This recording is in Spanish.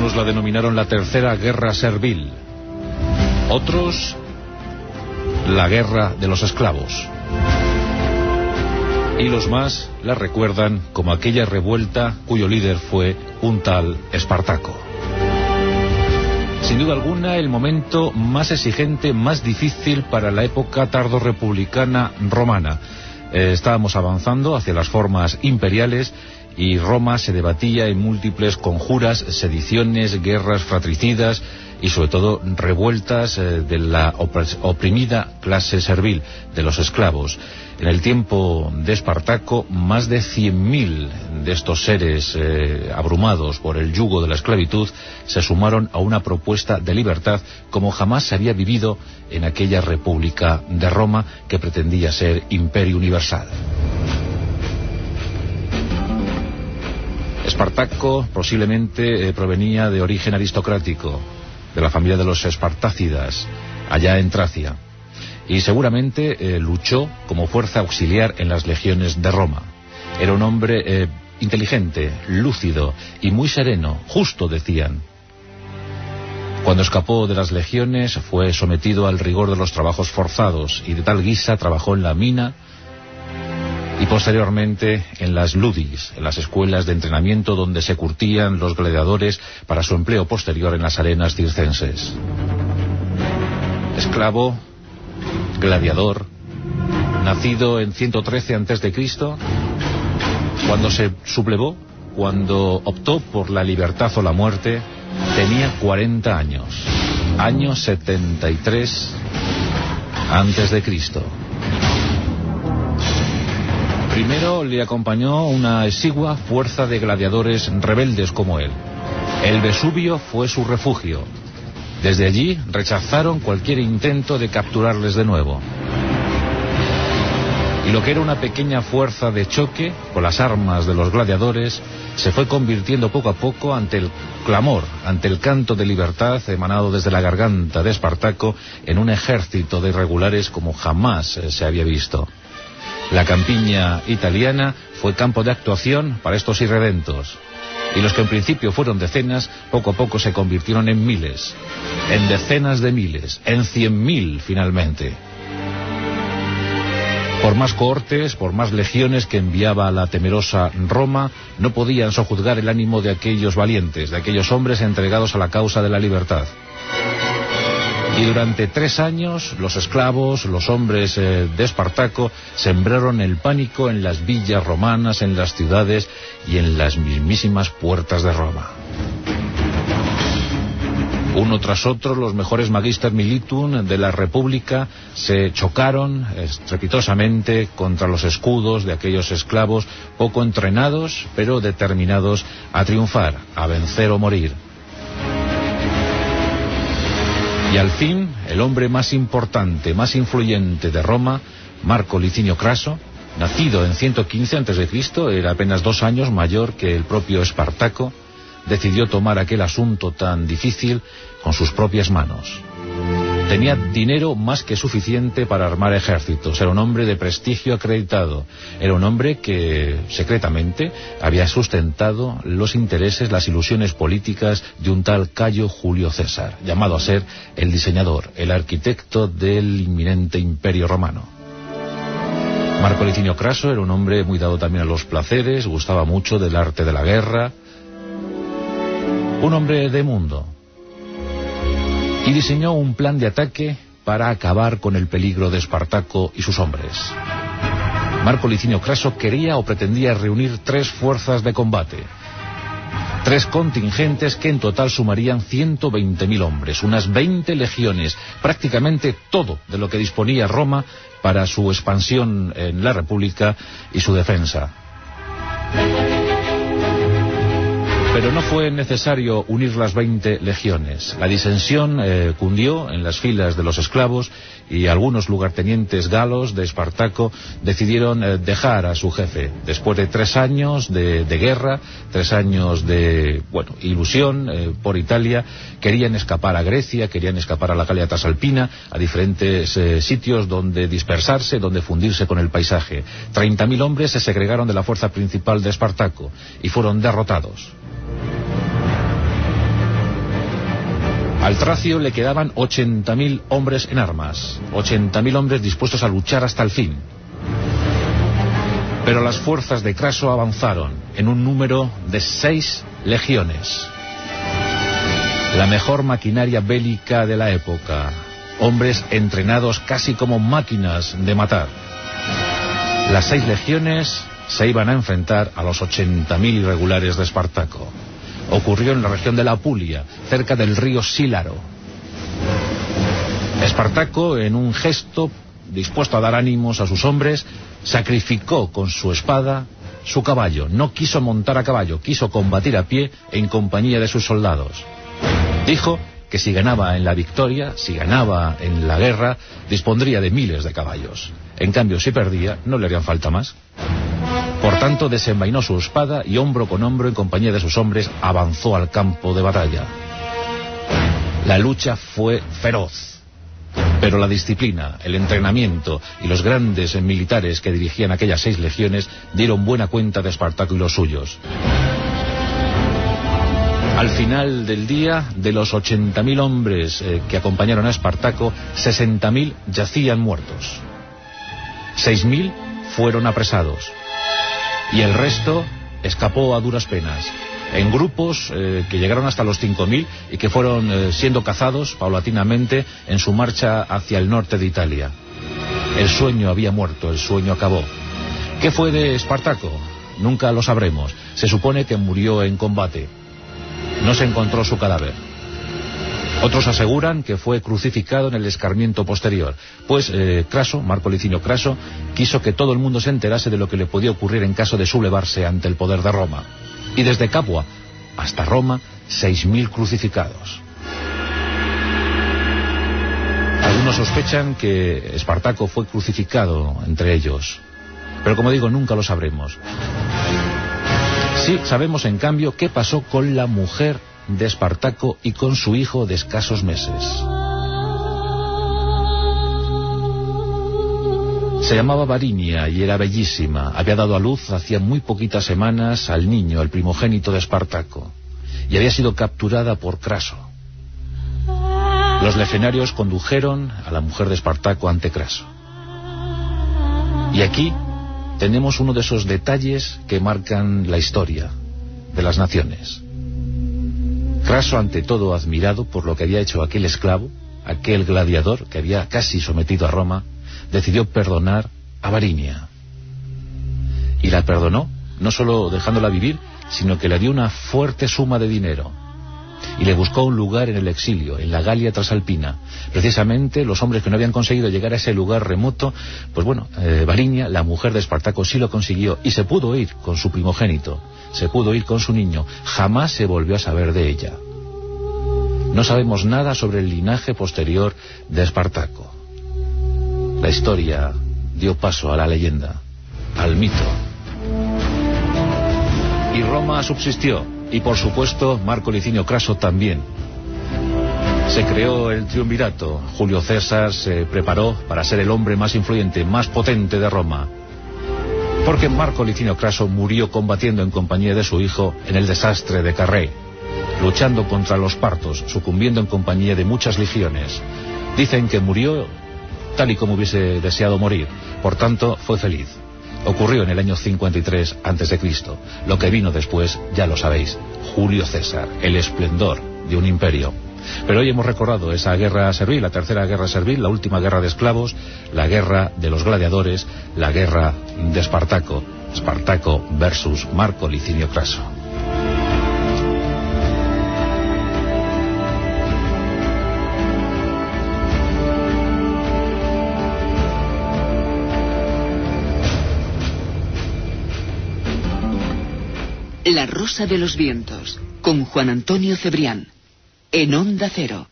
Unos la denominaron la Tercera Guerra Servil, otros la Guerra de los Esclavos, y los más la recuerdan como aquella revuelta cuyo líder fue un tal Espartaco. Sin duda alguna, el momento más exigente, más difícil para la época tardorrepublicana romana. Estábamos avanzando hacia las formas imperiales y Roma se debatía en múltiples conjuras, sediciones, guerras fratricidas y sobre todo revueltas de la oprimida clase servil, de los esclavos. En el tiempo de Espartaco, más de 100.000 de estos seres abrumados por el yugo de la esclavitud se sumaron a una propuesta de libertad como jamás se había vivido en aquella República de Roma que pretendía ser imperio universal. Espartaco posiblemente provenía de origen aristocrático, de la familia de los espartácidas, allá en Tracia, y seguramente luchó como fuerza auxiliar en las legiones de Roma. Era un hombre inteligente, lúcido y muy sereno, justo decían. Cuando escapó de las legiones fue sometido al rigor de los trabajos forzados y de tal guisa trabajó en la mina y posteriormente en las ludis, en las escuelas de entrenamiento donde se curtían los gladiadores para su empleo posterior en las arenas circenses. Esclavo, gladiador, nacido en 113 a.C., cuando se sublevó, cuando optó por la libertad o la muerte, tenía 40 años, año 73 a.C. Primero le acompañó una exigua fuerza de gladiadores rebeldes como él. El Vesubio fue su refugio. Desde allí rechazaron cualquier intento de capturarles de nuevo. Y lo que era una pequeña fuerza de choque con las armas de los gladiadores se fue convirtiendo poco a poco ante el clamor, ante el canto de libertad emanado desde la garganta de Espartaco en un ejército de irregulares como jamás se había visto. La campiña italiana fue campo de actuación para estos irredentos. Y los que en principio fueron decenas, poco a poco se convirtieron en miles, en decenas de miles, en 100.000 finalmente. Por más cohortes, por más legiones que enviaba la temerosa Roma, no podían sojuzgar el ánimo de aquellos valientes, de aquellos hombres entregados a la causa de la libertad. Y durante 3 años los esclavos, los hombres de Espartaco, sembraron el pánico en las villas romanas, en las ciudades y en las mismísimas puertas de Roma. Uno tras otro, los mejores magister militum de la República se chocaron estrepitosamente contra los escudos de aquellos esclavos poco entrenados, pero determinados a triunfar, a vencer o morir. Y al fin, el hombre más importante, más influyente de Roma, Marco Licinio Craso, nacido en 115 a.C., era apenas 2 años mayor que el propio Espartaco, decidió tomar aquel asunto tan difícil con sus propias manos. Tenía dinero más que suficiente para armar ejércitos, era un hombre de prestigio acreditado, era un hombre que secretamente había sustentado los intereses, las ilusiones políticas de un tal Cayo Julio César, llamado a ser el diseñador, el arquitecto del inminente imperio romano. Marco Licinio Craso era un hombre muy dado también a los placeres, gustaba mucho del arte de la guerra, un hombre de mundo. Y diseñó un plan de ataque para acabar con el peligro de Espartaco y sus hombres. Marco Licinio Craso quería o pretendía reunir 3 fuerzas de combate, 3 contingentes que en total sumarían 120.000 hombres, unas 20 legiones, prácticamente todo de lo que disponía Roma para su expansión en la República y su defensa. Pero no fue necesario unir las 20 legiones. La disensión cundió en las filas de los esclavos y algunos lugartenientes galos de Espartaco decidieron dejar a su jefe. Después de 3 años de guerra, 3 años de ilusión por Italia, querían escapar a Grecia, querían escapar a la Galia Trasalpina, a diferentes sitios donde dispersarse, donde fundirse con el paisaje. 30.000 hombres se segregaron de la fuerza principal de Espartaco y fueron derrotados. Al Tracio le quedaban 80.000 hombres en armas, 80.000 hombres dispuestos a luchar hasta el fin. Pero las fuerzas de Craso avanzaron en un número de 6 legiones. La mejor maquinaria bélica de la época, hombres entrenados casi como máquinas de matar. Las 6 legiones se iban a enfrentar a los 80.000 irregulares de Espartaco. Ocurrió en la región de la Apulia, cerca del río Sílaro. Espartaco, en un gesto dispuesto a dar ánimos a sus hombres, sacrificó con su espada su caballo. No quiso montar a caballo, quiso combatir a pie en compañía de sus soldados. Dijo que si ganaba en la victoria, si ganaba en la guerra, dispondría de miles de caballos. En cambio, si perdía, no le harían falta más. Por tanto, desenvainó su espada y hombro con hombro, en compañía de sus hombres, avanzó al campo de batalla. La lucha fue feroz, pero la disciplina, el entrenamiento y los grandes militares que dirigían aquellas 6 legiones dieron buena cuenta de Espartaco y los suyos. Al final del día, de los 80.000 hombres que acompañaron a Espartaco, 60.000 yacían muertos. 6.000 fueron apresados y el resto escapó a duras penas, en grupos que llegaron hasta los 5.000 y que fueron siendo cazados paulatinamente en su marcha hacia el norte de Italia. El sueño había muerto, el sueño acabó. ¿Qué fue de Espartaco? Nunca lo sabremos. Se supone que murió en combate. No se encontró su cadáver. Otros aseguran que fue crucificado en el escarmiento posterior, pues Craso, Marco Licinio Craso, quiso que todo el mundo se enterase de lo que le podía ocurrir en caso de sublevarse ante el poder de Roma. Y desde Capua hasta Roma, 6.000 crucificados. Algunos sospechan que Espartaco fue crucificado entre ellos, pero como digo, nunca lo sabremos. Sí, sabemos en cambio qué pasó con la mujer de Espartaco y con su hijo de escasos meses. Se llamaba Varinia y era bellísima. Había dado a luz hacía muy poquitas semanas al niño, el primogénito de Espartaco, y había sido capturada por Craso. Los legionarios condujeron a la mujer de Espartaco ante Craso. Y aquí tenemos uno de esos detalles que marcan la historia de las naciones. Craso, ante todo admirado por lo que había hecho aquel esclavo, aquel gladiador que había casi sometido a Roma, decidió perdonar a Varinia. Y la perdonó, no solo dejándola vivir, sino que le dio una fuerte suma de dinero. Y le buscó un lugar en el exilio, en la Galia Trasalpina. Precisamente los hombres que no habían conseguido llegar a ese lugar remoto, pues bueno, Varinia, la mujer de Espartaco, sí lo consiguió y se pudo ir con su primogénito, se pudo ir con su niño. Jamás se volvió a saber de ella. No sabemos nada sobre el linaje posterior de Espartaco. La historia dio paso a la leyenda, al mito. Y Roma subsistió, y por supuesto Marco Licinio Craso también. Se creó el triunvirato. Julio César se preparó para ser el hombre más influyente, más potente de Roma. Porque Marco Licinio Craso murió combatiendo en compañía de su hijo en el desastre de Carré, luchando contra los partos, sucumbiendo en compañía de muchas legiones. Dicen que murió tal y como hubiese deseado morir, por tanto fue feliz. Ocurrió en el año 53 a.C. Lo que vino después ya lo sabéis: Julio César, el esplendor de un imperio. Pero hoy hemos recordado esa guerra servil, la tercera guerra servil, la última guerra de esclavos, la guerra de los gladiadores, la guerra de Espartaco. Espartaco versus Marco Licinio Craso. La Rosa de los Vientos, con Juan Antonio Cebrián, en Onda Cero.